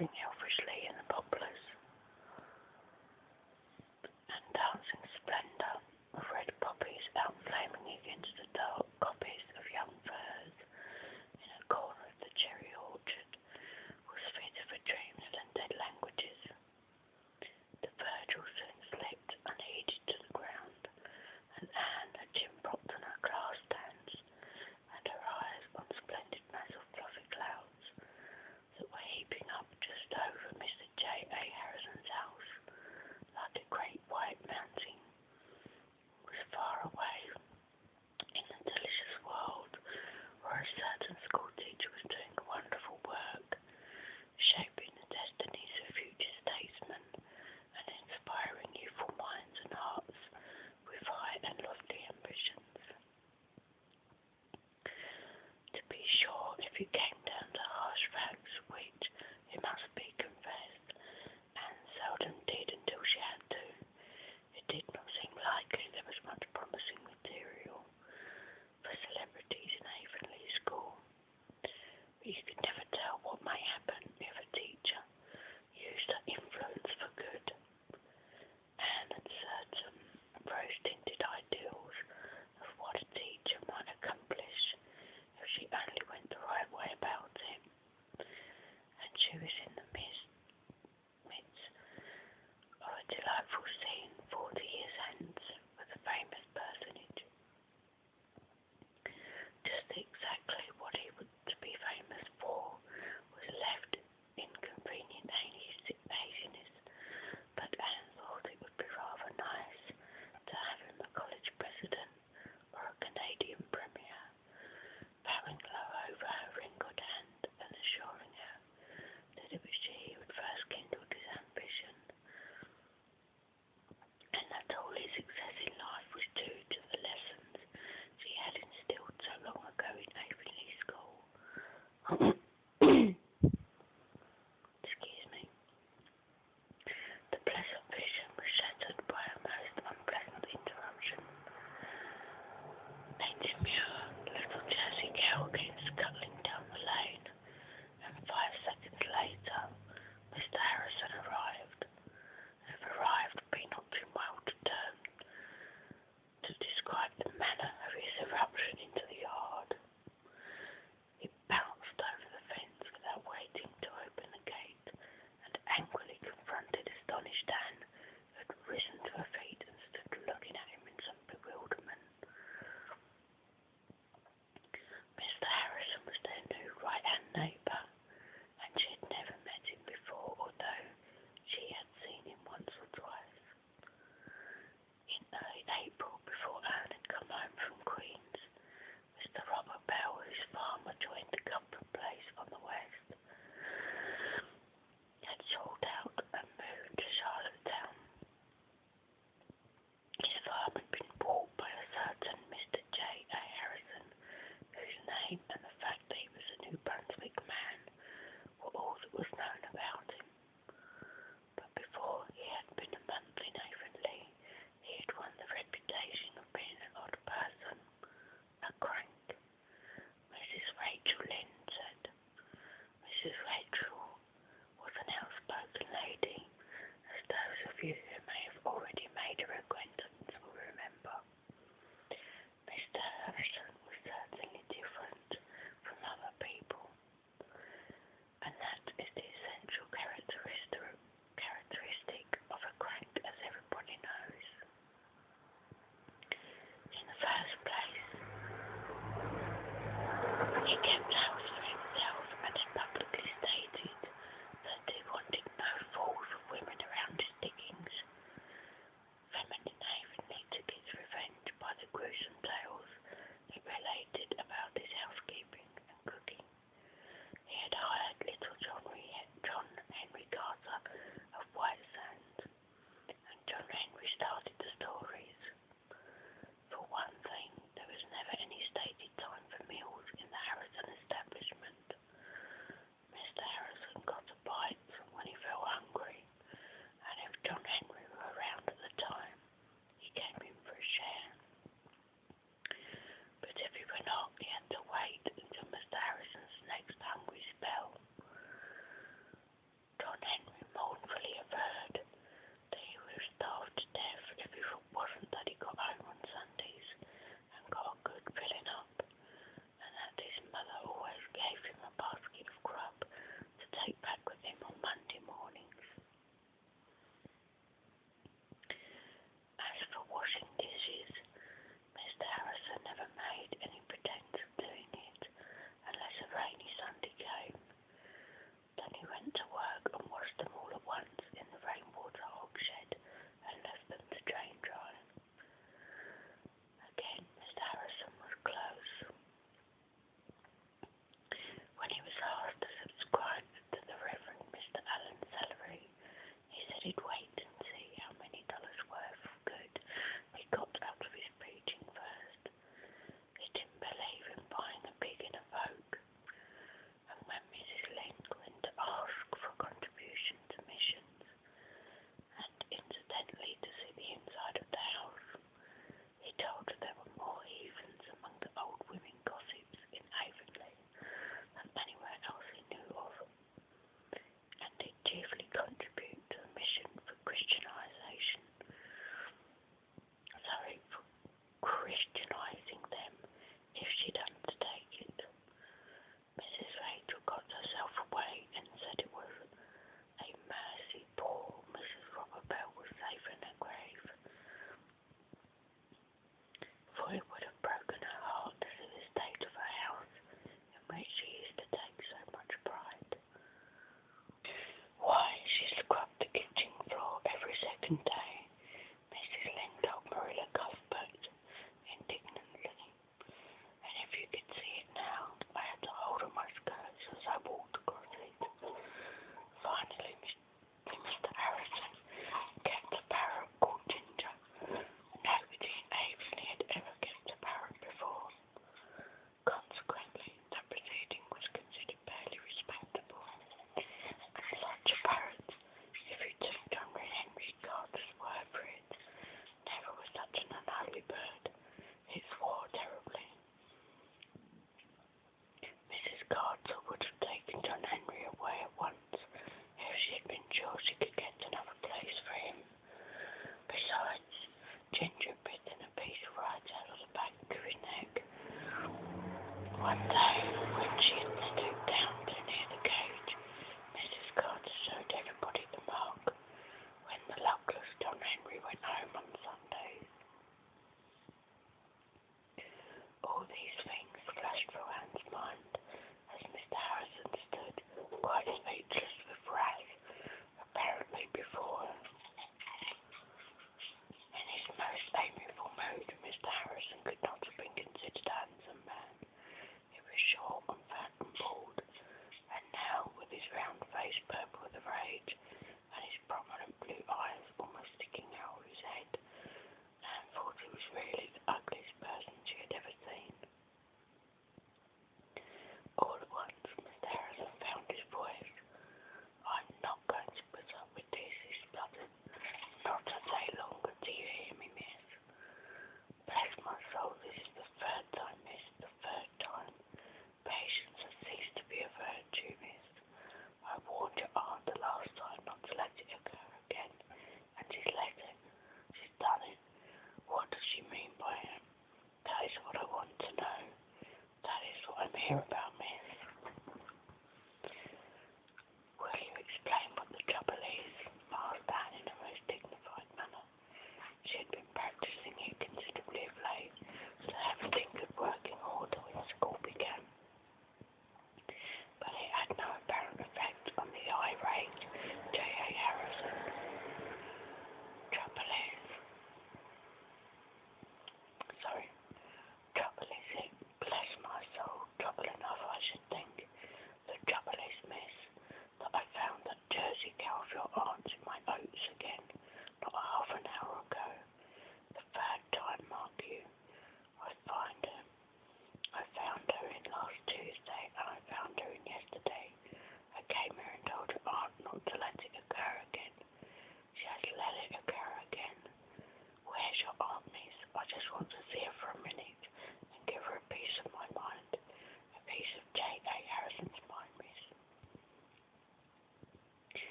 sleeping elfishly in the poplars, and dancing splendour of red poppies outflaming against the dark copies of young firs in a corner of the cherry orchard was fit for dreams and dead languages. The Virgil soon slipped unheeded to the ground, and Anne, her chin propped on her clasped hands, and her eyes on splendid mass of fluffy clouds that were heaping up just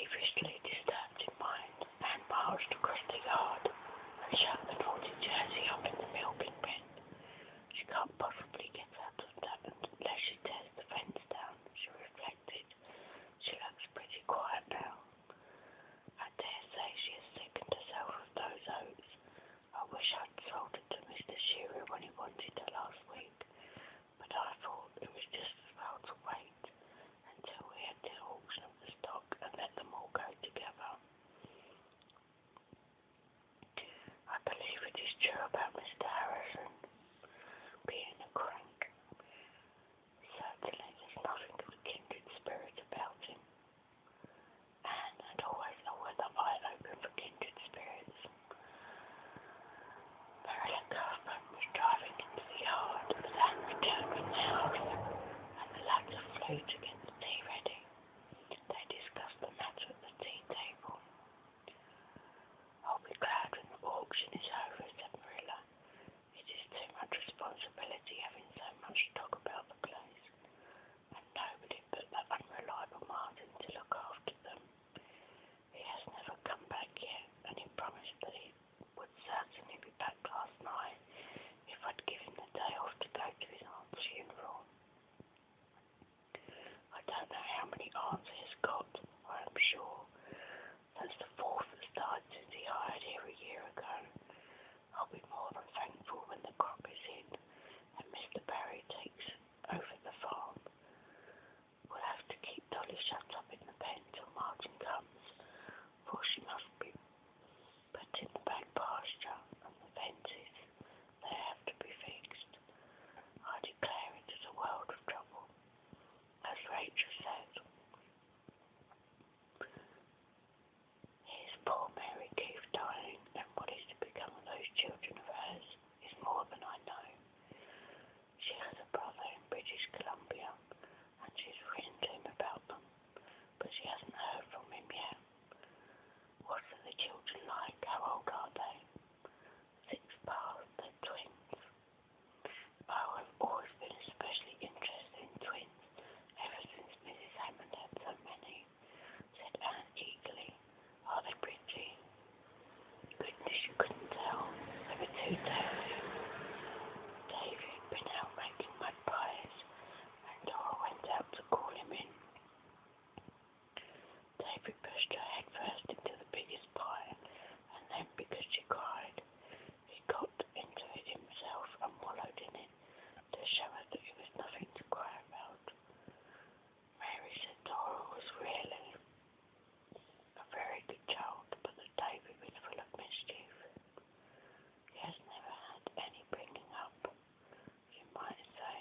peevishly disturbed in mind, Anne marched across the yard and shut the naughty Jersey up in the milking pen. She can't possibly get out of that unless she tears the fence down, she reflected. She looks pretty quiet now. I dare say she has sickened herself of those oats. I wish I'd sold it to Mr. Shearer when he wanted her last week, but I thought it was just as well to wait until we had the auction of the stock and let them all go together. I believe it is true about Mr. Harrison being a crank. Certainly there's nothing of the kindred spirit about him. Anne had always a weather eye open for kindred spirits. Marilla Cuthbert was driving into the yard as Anne returned from the house, and the latter flew to get the tea ready. They discussed the matter at the tea table. I'll be glad when the auction is over, said Marilla. It is too much responsibility having so much talk about the place, and nobody but that unreliable Martin to look after them. He has never come back yet, and he promised that he would certainly be back last night if I'd give him the day off to go to his aunt's funeral. I don't know how many aunts he has got, I am sure. That's the fourth that started since he hired here a year ago. I'll be more than thankful when the crop is in and Mr. Barry takes over the farm. We'll have to keep Dolly shut up in the pen till Martin comes, for she must be put in the back pasture, and the fences, they have to be fixed. I declare it is a world of trouble, as Rachel said. Here's poor Mary Keith dying, and what is to become of those children of hers is more than I know. She has a brother in British Columbia, and she's written to him about them, but she hasn't heard from him yet. What are the children like? How old are they? 6 past, they're twins. Oh, I've always been especially interested in twins, ever since Mrs. Hammond had so many, said Anne eagerly. Are they pretty? Goodness, you couldn't tell. They were 2 days. Davy had been out making mud pies, and Dora went out to call him in. Davy pushed her head first into the biggest pie, and then, because she cried, he got into it himself and wallowed in it to show her that it was nothing to cry about. Mary said Dora was really a very good child, but that Davy was full of mischief. He has never had any bringing up, you might say.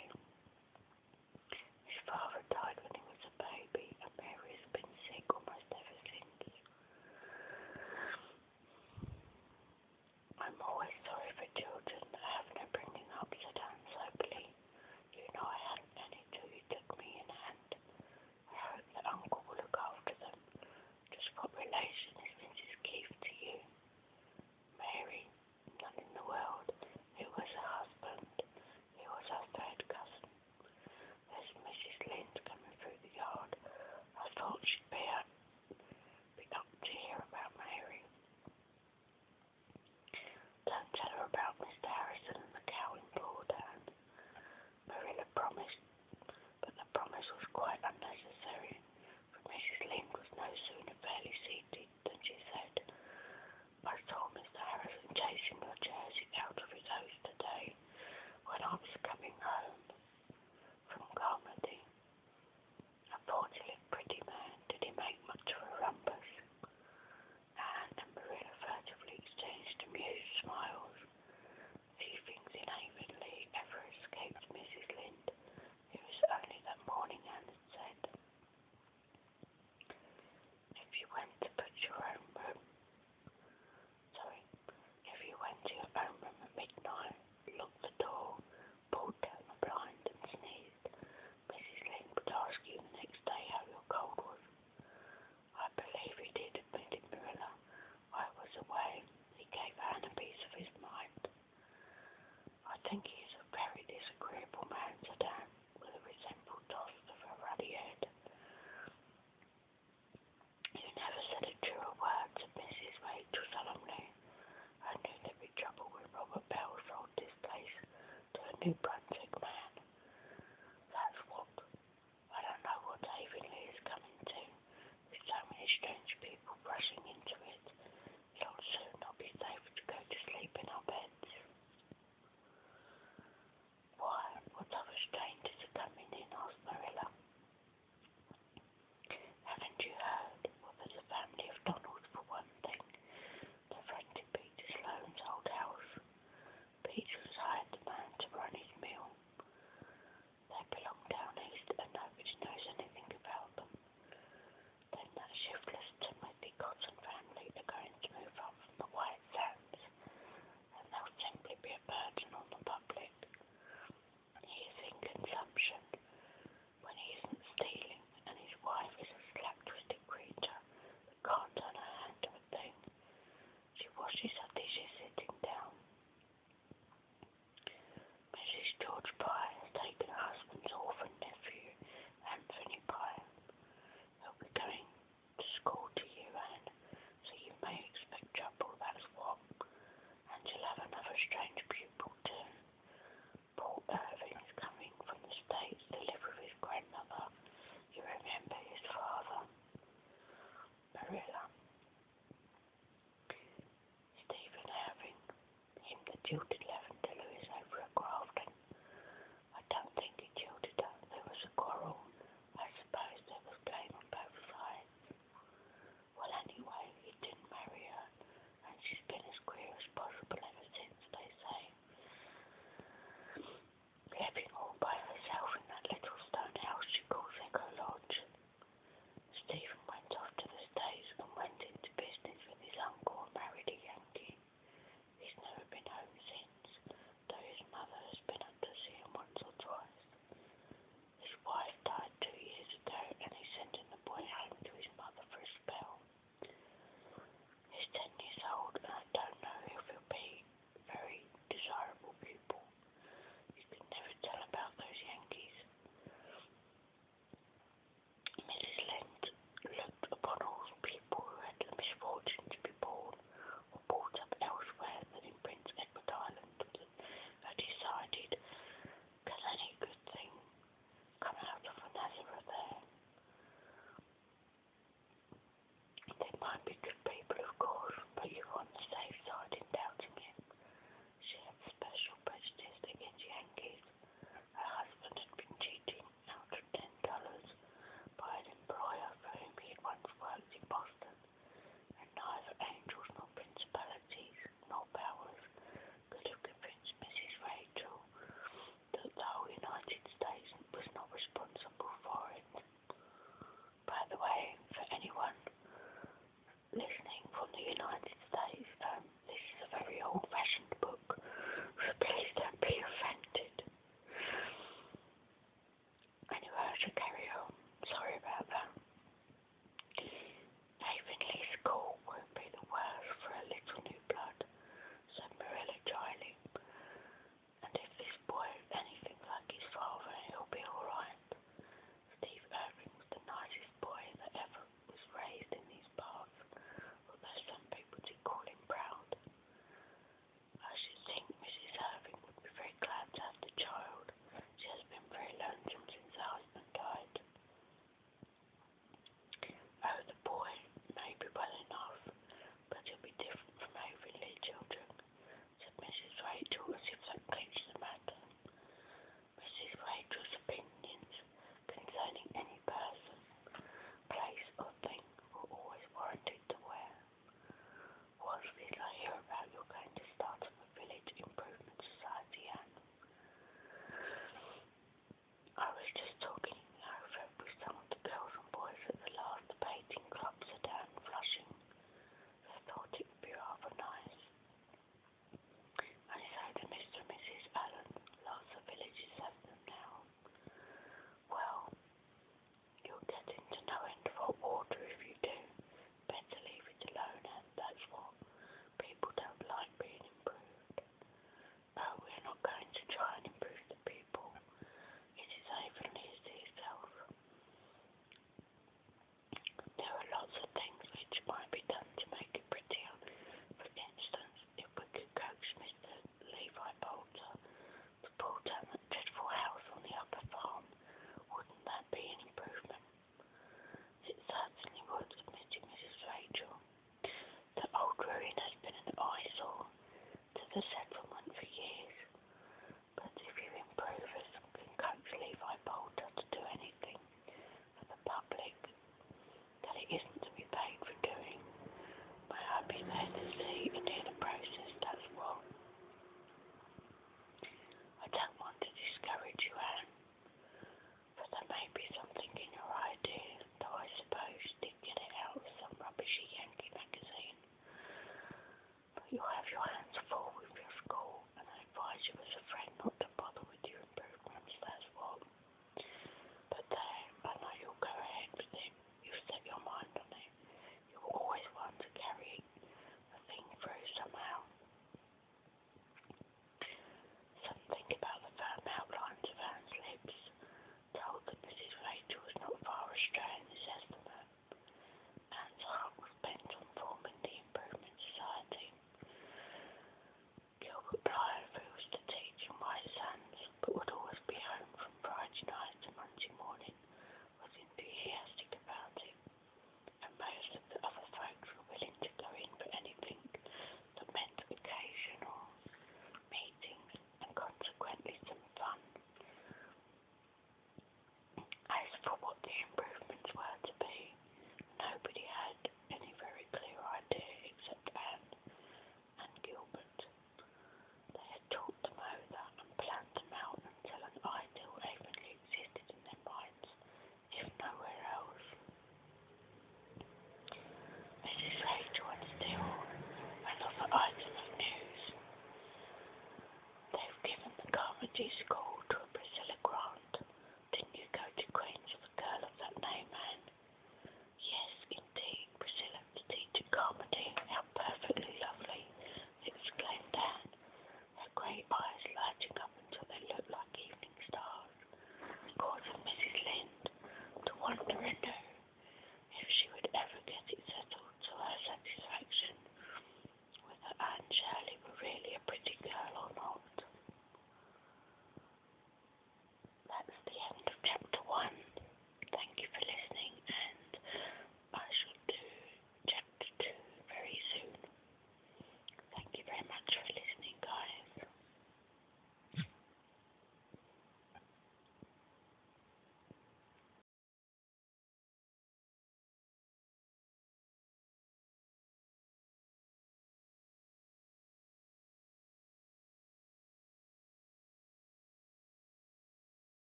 His father died when he was a baby, and Mary has been sick almost ever since. I'm always sorry for children that have no bringing up, said Anne soberly. You know I hadn't any till you took me in hand. I hope that Uncle will look after them. Just what relation is Mrs. Keith to you? Mary, none in the world. It was her husband. He was her third cousin. There's Mrs. Lynde coming through the yard. I thought she'd be up to hear about Mary. Don't tell her about Mr. Harrison and the cow, implored Anne. Marilla promised, but the promise was quite unnecessary, for Mrs. Lynde was no sooner fairly seated than she said, I saw Mr. Harrison chasing your Jersey out of his oats today when I was coming home from Carmody. A portly, pretty man. Did he make much of a rumpus? Anne and Marilla furtively exchanged amused smiles. New Brunswick man. That's what. I don't know what Avonlea is coming to. With so many strange people rushing into it, it'll soon not be safe to go to sleep in our beds. Why, what other strangers are coming in? Asked Marilla. Haven't you heard? Well, there's a family of Donalds for one thing. They fronted Peter Sloane's old house. Peter has hired the man to run his mill. They belong down east and nobody knows anything about them. Then that shiftless Timothy Cotton family are going to move up from the White Sands, and they'll simply be a burden on the public. He is in consumption when he isn't stealing, and his wife is a slack-twisted creature that can't turn her hand to a thing. She washes her dishes sitting down. Mrs. George Pye has taken her husband's orphan nephew, Anthony Pye. He'll be going to school to you, Anne, so you may expect trouble, that's what. And you'll have another strange pupil too. Paul Irving's coming from the States to live with his grandmother. You remember his father? Marilla. Stephen Irving, him that jilted